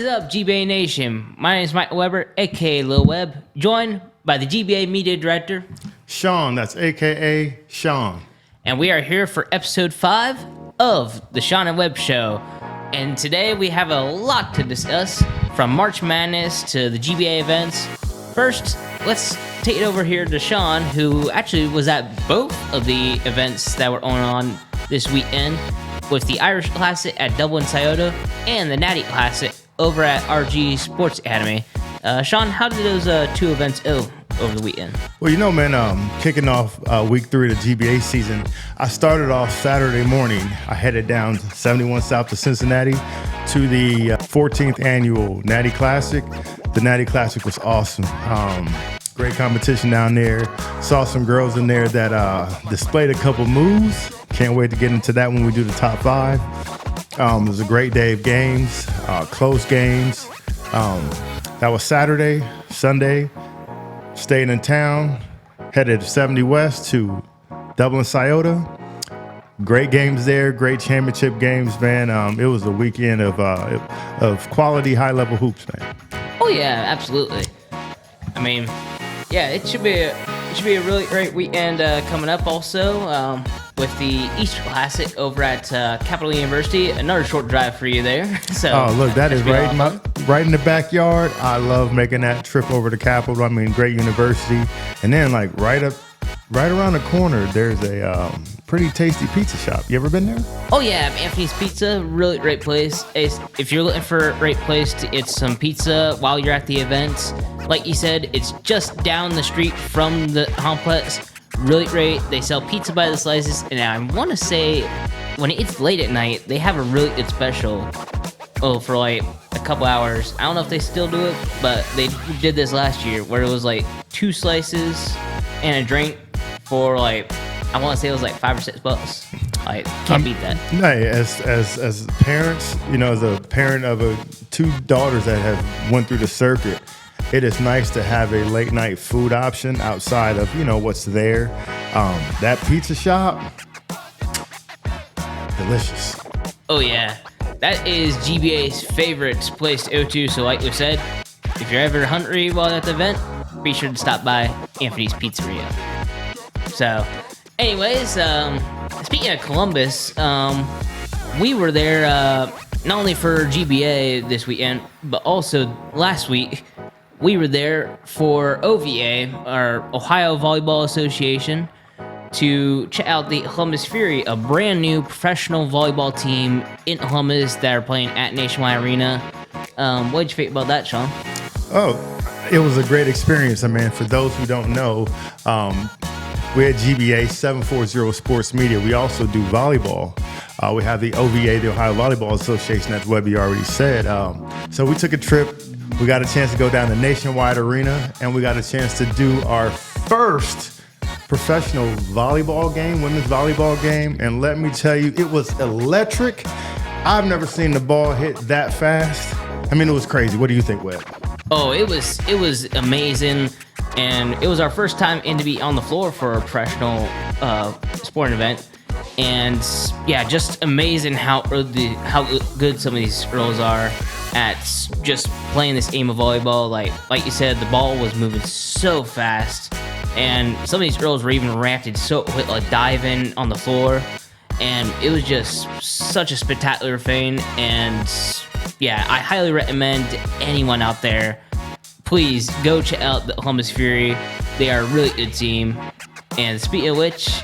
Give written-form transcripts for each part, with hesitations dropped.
is up, GBA Nation? My name is Mike Weber, aka Lil Web, joined by the GBA Media Director, Sean, that's aka Sean. And we are here for episode 5 of the Sean and Web Show. And today we have a lot to discuss, from March Madness to the GBA events. First, let's take it over here to Sean, who actually was at both of the events that were going on this weekend, with the Irish Classic at Dublin Scioto and the Nati Classic over at RG Sports Academy. Sean, how did those two events go over the weekend? Well, you know, man, kicking off week 3 of the GBA season, I started off Saturday morning. I headed down 71 South to Cincinnati to the 14th annual Nati Classic. The Nati Classic was awesome. Great competition down there. Saw some girls in there that displayed a couple moves. Can't wait to get into that when we do the top 5. It was a great day of games, close games. That was Saturday. Sunday, staying in town, headed 70 West to Dublin Scioto. Great games there, great championship games, man. It was a weekend of quality, high-level hoops, man. Oh yeah, absolutely. I mean, yeah, it should be a really great weekend coming up. Also, with the Easter Classic over at Capital University, another short drive for you there. So, oh, look, that is right in the backyard. I love making that trip over to Capital. I mean, great university, and then like right around the corner, there's a pretty tasty pizza shop. You ever been there? Oh yeah, Anthony's Pizza, really great place. If you're looking for a great place to eat some pizza while you're at the events, like you said, it's just down the street from the complex. Really great. They sell pizza by the slices, and I want to say when it's late at night, they have a really good special. Oh, for like a couple hours. I don't know if they still do it, but they did this last year where it was like 2 slices and a drink for like, I want to say it was like $5 or $6. Like, can't beat that. No, as parents, you know, as a parent of 2 daughters that have went through the circuit, it is nice to have a late night food option outside of, you know, what's there. That pizza shop, delicious. Oh yeah, that is GBA's favorite place to go to. So like we said, if you're ever hungry while at the event, be sure to stop by Anthony's Pizzeria. So, anyways, speaking of Columbus, we were there not only for GBA this weekend, but also last week. We were there for OVA, our Ohio Volleyball Association, to check out the Columbus Fury, a brand new professional volleyball team in Columbus that are playing at Nationwide Arena. What did you think about that, Sean? Oh, it was a great experience. I mean, for those who don't know, we're at GBA 740 Sports Media. We also do volleyball. We have the OVA, the Ohio Volleyball Association, as Webby already said. So we took a trip. We got a chance to go down to Nationwide Arena, and we got a chance to do our first professional volleyball game, women's volleyball game. And let me tell you, it was electric. I've never seen the ball hit that fast. I mean, it was crazy. What do you think, Webb? Oh, it was amazing, and it was our first time to be on the floor for a professional sporting event. And yeah, just amazing how good some of these girls are at just playing this game of volleyball. Like you said, the ball was moving so fast, and some of these girls were even reacted so quick, like diving on the floor, and it was just such a spectacular thing. And yeah, I highly recommend anyone out there, please go check out the Columbus Fury. They are a really good team. And speaking of which,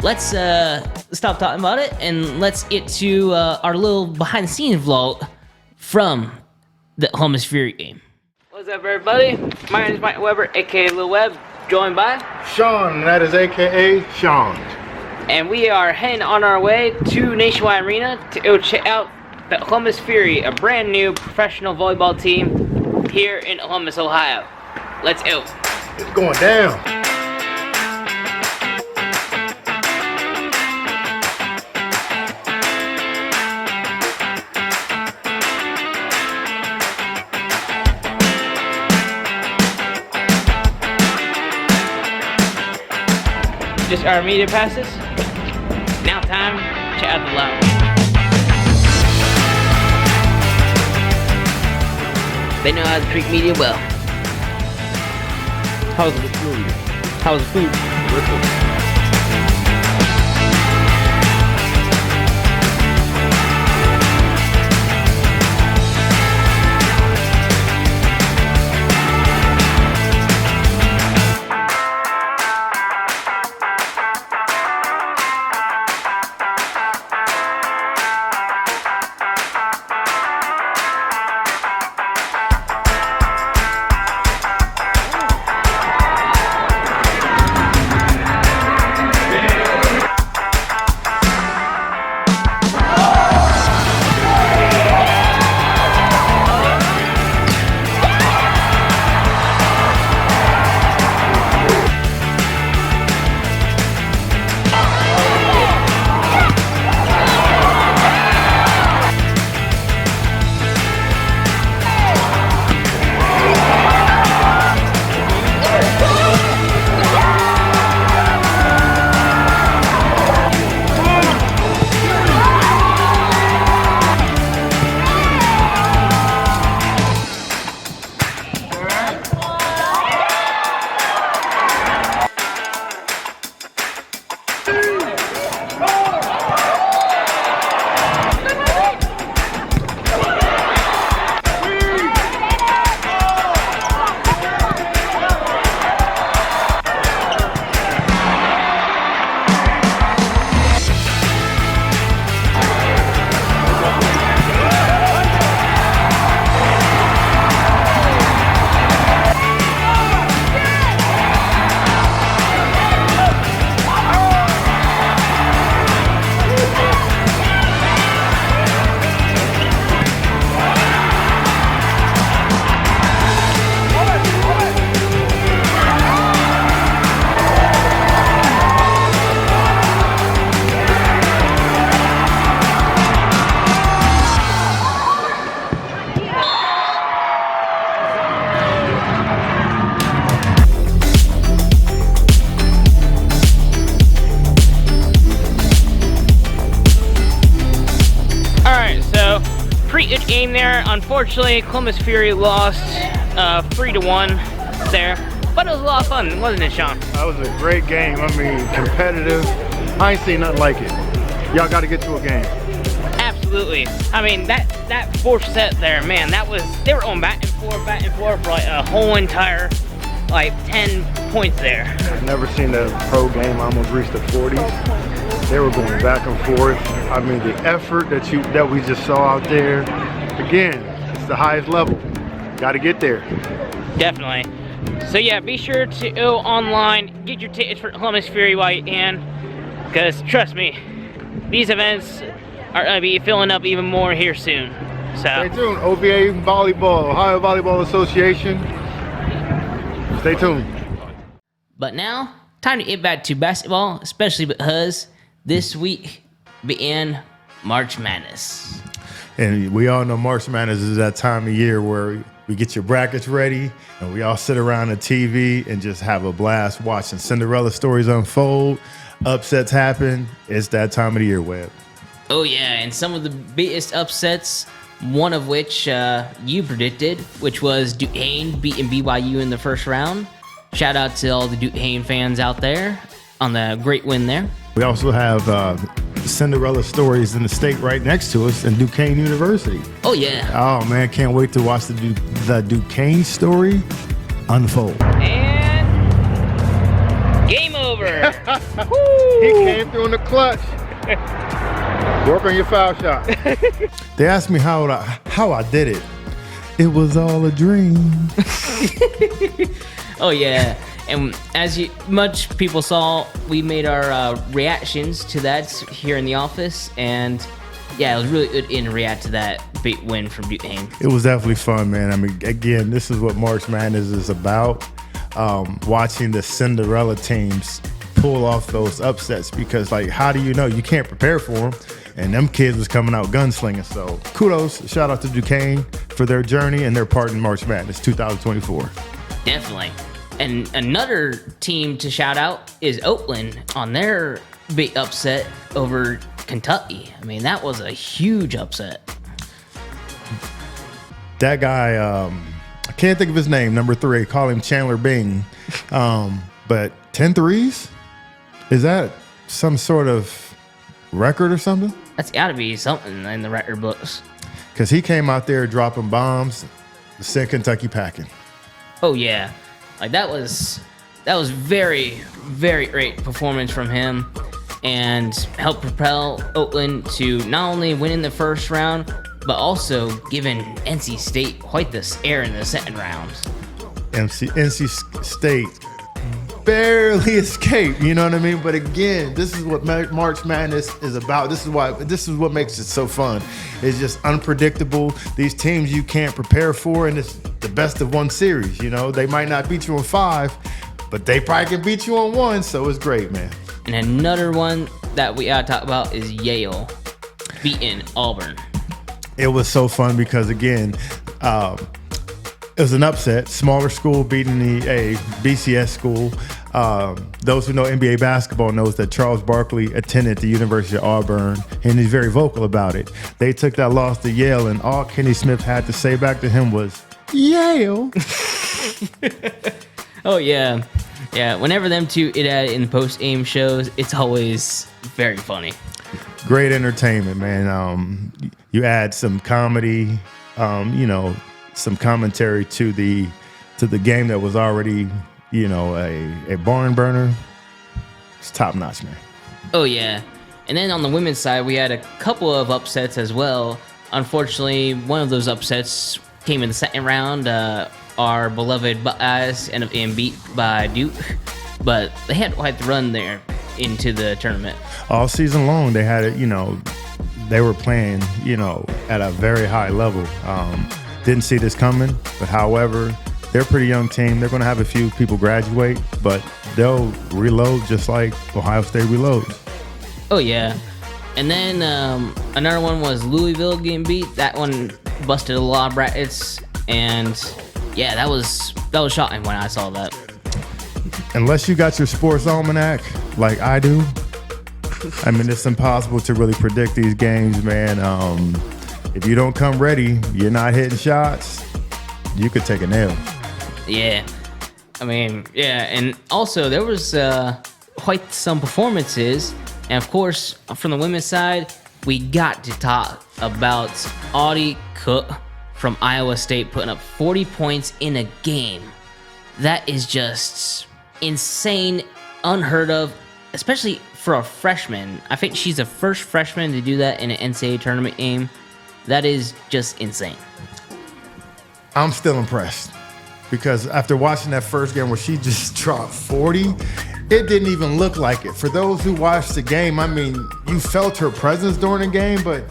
let's stop talking about it and let's get to our little behind-the-scenes vlog from the Columbus Fury game. What's up, everybody? My name is Mike Weber, aka Lil Web, joined by Sean, that is aka Sean. And we are heading on our way to Nationwide Arena to go check out the Columbus Fury, a brand new professional volleyball team here in Columbus, Ohio. Let's go. It's going down. Just our media passes. Now time to check out the lounge. They know how to treat media well. How's the food? How's the food? Pretty good game there. Unfortunately, Columbus Fury lost 3-1 there, but it was a lot of fun, wasn't it, Sean? That was a great game. I mean, competitive. I ain't seen nothing like it. Y'all got to get to a game. Absolutely. I mean, that fourth set there, man, they were going back and forth for like a whole entire, like 10 points there. I've never seen a pro game almost reach the 40s. They were going back and forth. I mean, the effort that we just saw out there, again, it's the highest level. Got to get there. Definitely. So yeah, be sure to go online, get your tickets for Columbus Fury while you can, because trust me, these events are going to be filling up even more here soon. So stay tuned. OVA Volleyball, Ohio Volleyball Association. Stay tuned. But now, time to get back to basketball, especially because this week began March Madness. And we all know March Madness is that time of year where we get your brackets ready and we all sit around the TV and just have a blast watching Cinderella stories unfold, upsets happen. It's that time of the year, Webb. Oh yeah, and some of the biggest upsets, one of which you predicted, which was Duquesne beating BYU in the first round. Shout out to all the Duquesne fans out there on the great win there. We also have Cinderella stories in the state right next to us in Duquesne University. Oh yeah. Oh man, can't wait to watch the Duquesne story unfold. And game over. He came through in the clutch. Work on your foul shot. They asked me how I did it. It was all a dream. Oh yeah. And as much people saw, we made our reactions to that here in the office, and yeah, it was really good to react to that big win from Duquesne. It was definitely fun, man. I mean, again, this is what March Madness is about, watching the Cinderella teams pull off those upsets, because, like, how do you know? You can't prepare for them, and them kids was coming out gunslinging. So kudos, shout out to Duquesne for their journey and their part in March Madness 2024. Definitely. And another team to shout out is Oakland on their big upset over Kentucky. I mean, that was a huge upset. That guy, I can't think of his name, number 3. Call him Chandler Bing. But 10 threes? Is that some sort of record or something? That's got to be something in the record books. Because he came out there dropping bombs, sent Kentucky packing. Oh yeah, like that was very, very great performance from him, and helped propel Oakland to not only winning the first round, but also giving NC State quite the scare in the second round. NC State barely escaped, you know what I mean? But again, this is what March Madness is about. This is what makes it so fun. It's just unpredictable. These teams you can't prepare for, and it's the best of one series. You know, they might not beat you in 5, but they probably can beat you on 1. So it's great, man. And another one that we gotta talk about is Yale beating Auburn. It was so fun because again, it was an upset. Smaller school beating a BCS school. Those who know NBA basketball knows that Charles Barkley attended the University of Auburn, and he's very vocal about it. They took that loss to Yale, and all Kenny Smith had to say back to him was, Yale. Oh, yeah. Yeah, whenever them two it at in post-game shows, it's always very funny. Great entertainment, man. You add some comedy, some commentary to the game that was already, a barn burner. It's top notch, man. Oh yeah, and then on the women's side, we had a couple of upsets as well. Unfortunately, one of those upsets came in the second round. Our beloved Buckeyes ended up getting beat by Duke, but they had quite the run there into the tournament. All season long, they had it. They were playing, at a very high level. Didn't see this coming, but however, they're a pretty young team. They're going to have a few people graduate, but they'll reload just like Ohio State reloads. Oh, yeah. And then another one was Louisville getting beat. That one busted a lot of brackets, and yeah, that was shocking when I saw that. Unless you got your sports almanac like I do, I mean, it's impossible to really predict these games, man. If you don't come ready, you're not hitting shots, you could take a nail. Yeah. I mean, yeah. And also, there was quite some performances. And, of course, from the women's side, we got to talk about Audie Cook from Iowa State putting up 40 points in a game. That is just insane, unheard of, especially for a freshman. I think she's the first freshman to do that in an NCAA tournament game. That is just insane. I'm still impressed because after watching that first game where she just dropped 40, it didn't even look like it. For those who watched the game, I mean, you felt her presence during the game, but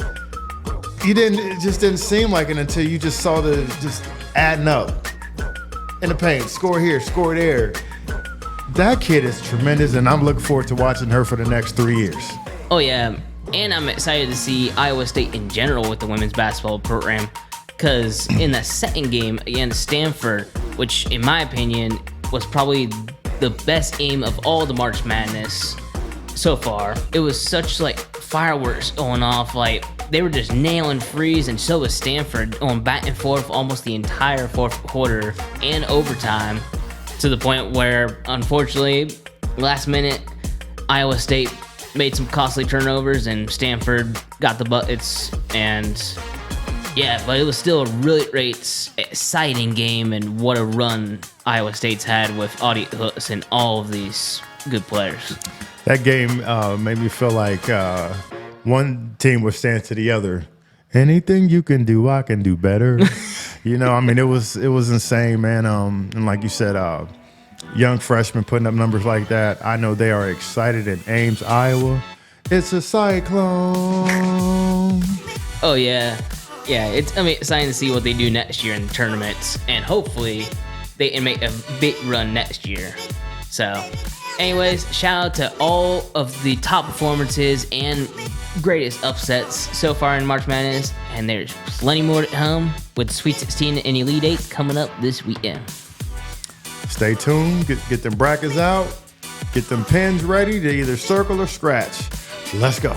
it just didn't seem like it until you just saw the just adding up in the paint, score here, score there. That kid is tremendous, and I'm looking forward to watching her for the next 3 years. Oh, yeah. And I'm excited to see Iowa State in general with the women's basketball program, because in the second game against Stanford, which in my opinion was probably the best game of all the March Madness so far, it was such like fireworks going off. Like they were just nailing threes, and so was Stanford, going back and forth almost the entire fourth quarter and overtime, to the point where unfortunately last minute Iowa State made some costly turnovers and Stanford got the buckets. And yeah, but it was still a really great, exciting game, and what a run Iowa State's had with Audie Hooks and all of these good players. That game made me feel like one team was saying to the other, anything you can do, I can do better. I mean, it was insane, man. And like you said, young freshmen putting up numbers like that. I know they are excited in Ames, Iowa. It's a cyclone. Oh, yeah. Yeah, it's exciting to see what they do next year in the tournaments, and hopefully they can make a big run next year. So, anyways, shout out to all of the top performances and greatest upsets so far in March Madness, and there's plenty more to come with Sweet 16 and Elite 8 coming up this weekend. Stay tuned, get them brackets out, get them pens ready to either circle or scratch. Let's go.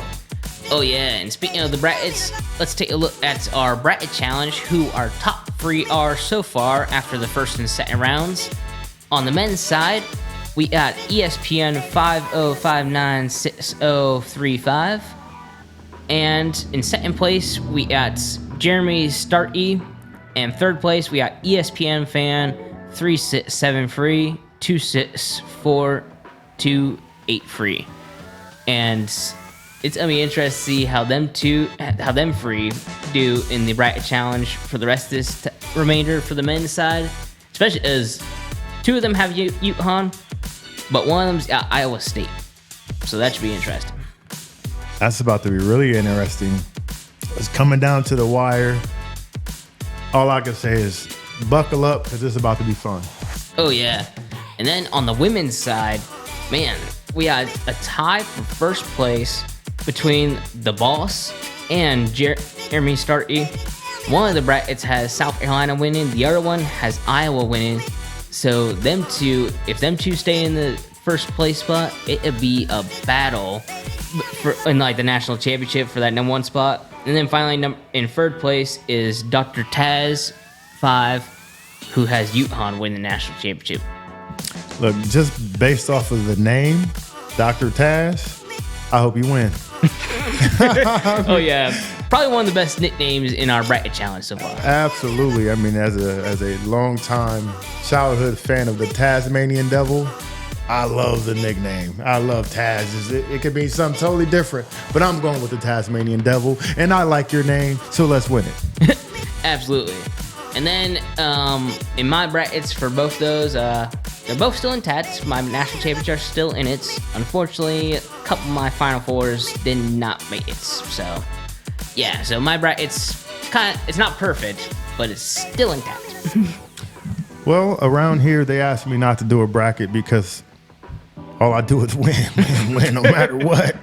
Oh yeah, and speaking of the brackets, let's take a look at our bracket challenge, who our top 3 are so far after the first and second rounds. On the men's side, we got ESPN 50596035. And in second place, we got Jeremy Starty. And third place, we got ESPN fan 367326428. And it's gonna be interesting to see how them three do in the bracket challenge for the rest of this remainder for the men's side, especially as 2 of them have UConn, but one of them's got Iowa State, so that should be interesting. That's about to be really interesting. It's coming down to the wire. All I can say is buckle up, because it's about to be fun. Oh yeah, and then on the women's side, man, we had a tie for first place between the Boss and Jeremy Starty. One of the brackets has South Carolina winning, the other one has Iowa winning. So them two, if them two stay in the first place spot, it'd be a battle in like the national championship for that #1 spot. And then finally, in third place is Dr. Taz 5, who has UConn win the national championship. Look, just based off of the name, Dr. Taz, I hope you win. Oh yeah, probably one of the best nicknames in our bracket challenge so far. Absolutely. I mean, as a long-time childhood fan of the Tasmanian Devil, I love the nickname. I love Taz. It could be something totally different, but I'm going with the Tasmanian Devil, and I like your name, so let's win it. Absolutely. And then in my brackets for both those, they're both still intact. My national championships are still in it. Unfortunately, a couple of my Final Fours did not make it. So, yeah. So my bracket's it's not perfect, but it's still intact. Well, around here, they asked me not to do a bracket because all I do is win no matter what.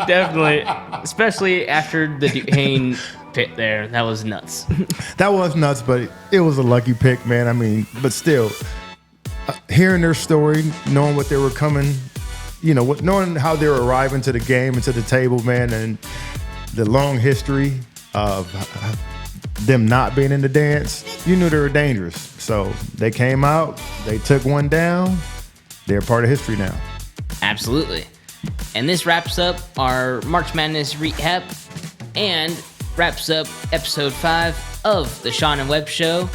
Definitely. Especially after the Duquesne pick there. That was nuts. That was nuts, but it was a lucky pick, man. I mean, but still, hearing their story, knowing what they were coming, knowing how they were arriving to the game and to the table, man, and the long history of them not being in the dance, you knew they were dangerous. So they came out, they took one down, they're part of history now. Absolutely. And this wraps up our March Madness recap and wraps up episode 5 of the Sean and Web Show.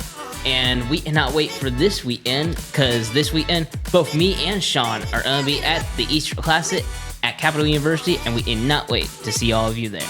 And we cannot wait for this weekend, because this weekend, both me and Sean are going to be at the Easter Classic at Capital University, and we cannot wait to see all of you there.